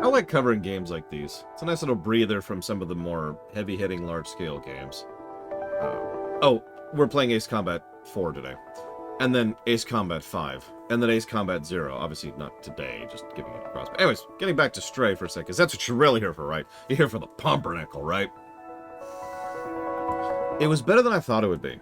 I like covering games like these. It's a nice little breather from some of the more heavy-hitting, large-scale games. Oh, we're playing Ace Combat 4 today. And then Ace Combat 5. And then Ace Combat 0. Obviously not today, just giving it across. But anyways, getting back to Stray for a second, because that's what you're really here for, right? You're here for the pumpernickel, right? It was better than I thought it would be.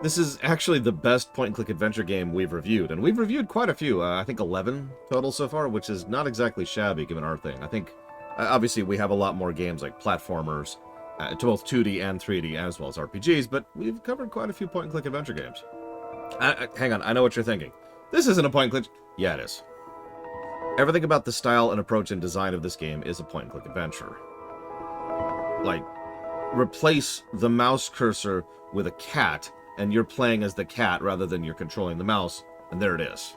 This is actually the best point-and-click adventure game we've reviewed, and we've reviewed quite a few, I think 11 total so far, which is not exactly shabby given our thing. I think, obviously, we have a lot more games like platformers, to both 2D and 3D, as well as RPGs, but we've covered quite a few point-and-click adventure games. Hang on, I know what you're thinking. This isn't a point-and-click... Yeah, it is. Everything about the style and approach and design of this game is a point-and-click adventure. Like, replace the mouse cursor with a cat, and you're playing as the cat rather than you're controlling the mouse, and there it is.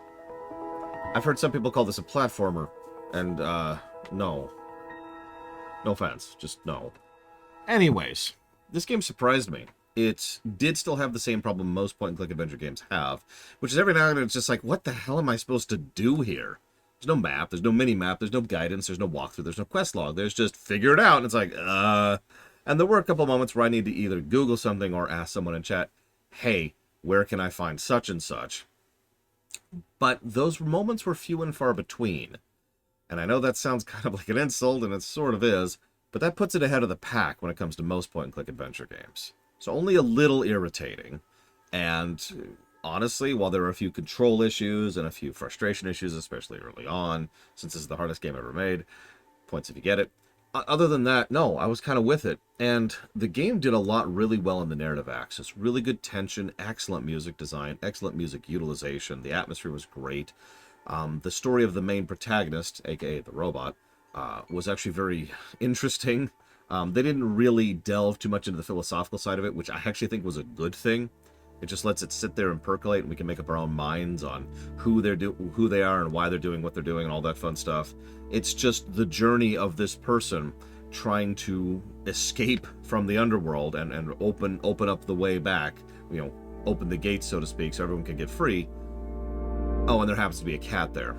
I've heard some people call this a platformer, and, no. No offense, just no. Anyways, this game surprised me. It did still have the same problem most point-and-click adventure games have, which is every now and then it's just like, what the hell am I supposed to do here? There's no map, there's no mini-map, there's no guidance, there's no walkthrough, there's no quest log, there's just figure it out, and it's like, And there were a couple moments where I need to either Google something or ask someone in chat, hey, where can I find such and such? But those moments were few and far between. And I know that sounds kind of like an insult, and it sort of is, but that puts it ahead of the pack when it comes to most point-and-click adventure games. So only a little irritating. And honestly, while there are a few control issues and a few frustration issues, especially early on, since this is the hardest game ever made, points if you get it, other than that, no, I was kind of with it. And the game did a lot really well in the narrative axis. Really good tension, excellent music design, excellent music utilization. The atmosphere was great. The story of the main protagonist, aka the robot, was actually very interesting. They didn't really delve too much into the philosophical side of it, which I actually think was a good thing. It just lets it sit there and percolate, and we can make up our own minds on who they are and why they're doing what they're doing and all that fun stuff. It's just the journey of this person trying to escape from the underworld and open up the way back, you know, open the gates, so to speak, so everyone can get free. Oh, and there happens to be a cat there.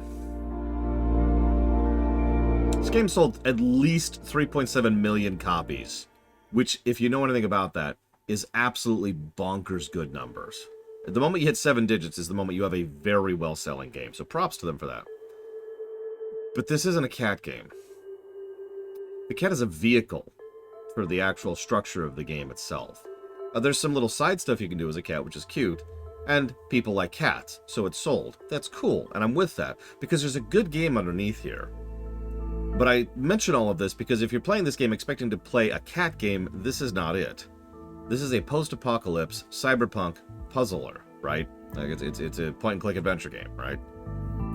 This game sold at least 3.7 million copies, which, if you know anything about that, is absolutely bonkers good numbers. At the moment you hit 7 digits is the moment you have a very well-selling game, so props to them for that. But this isn't a cat game. The cat is a vehicle for the actual structure of the game itself. There's some little side stuff you can do as a cat, which is cute, and people like cats, so it's sold. That's cool, and I'm with that, because there's a good game underneath here. But I mention all of this because if you're playing this game expecting to play a cat game, this is not it. This is a post-apocalypse cyberpunk puzzler, right? Like it's a point-and-click adventure game, right?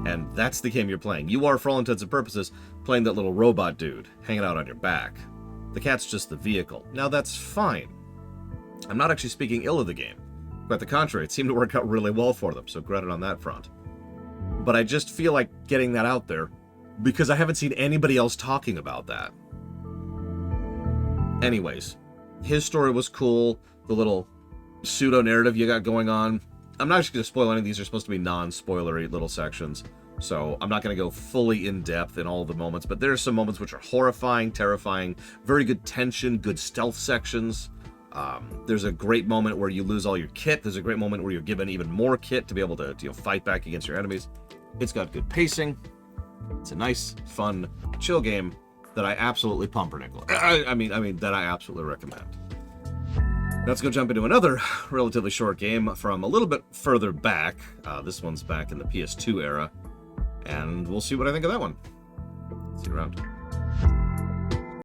And that's the game you're playing. You are, for all intents and purposes, playing that little robot dude hanging out on your back. The cat's just the vehicle. Now that's fine. I'm not actually speaking ill of the game. Quite the contrary, it seemed to work out really well for them, so credit on that front. But I just feel like getting that out there because I haven't seen anybody else talking about that. Anyways, his story was cool, the little pseudo-narrative you got going on. I'm not actually going to spoil any of these. They're supposed to be non-spoilery little sections, so I'm not going to go fully in-depth in all of the moments, but there are some moments which are horrifying, terrifying, very good tension, good stealth sections. There's a great moment where you lose all your kit. There's a great moment where you're given even more kit to be able to fight back against your enemies. It's got good pacing. It's a nice, fun, chill game that I absolutely pumpernickel. I mean that I absolutely recommend. Now let's go jump into another relatively short game from a little bit further back. This one's back in the PS2 era, and we'll see what I think of that one. See you around.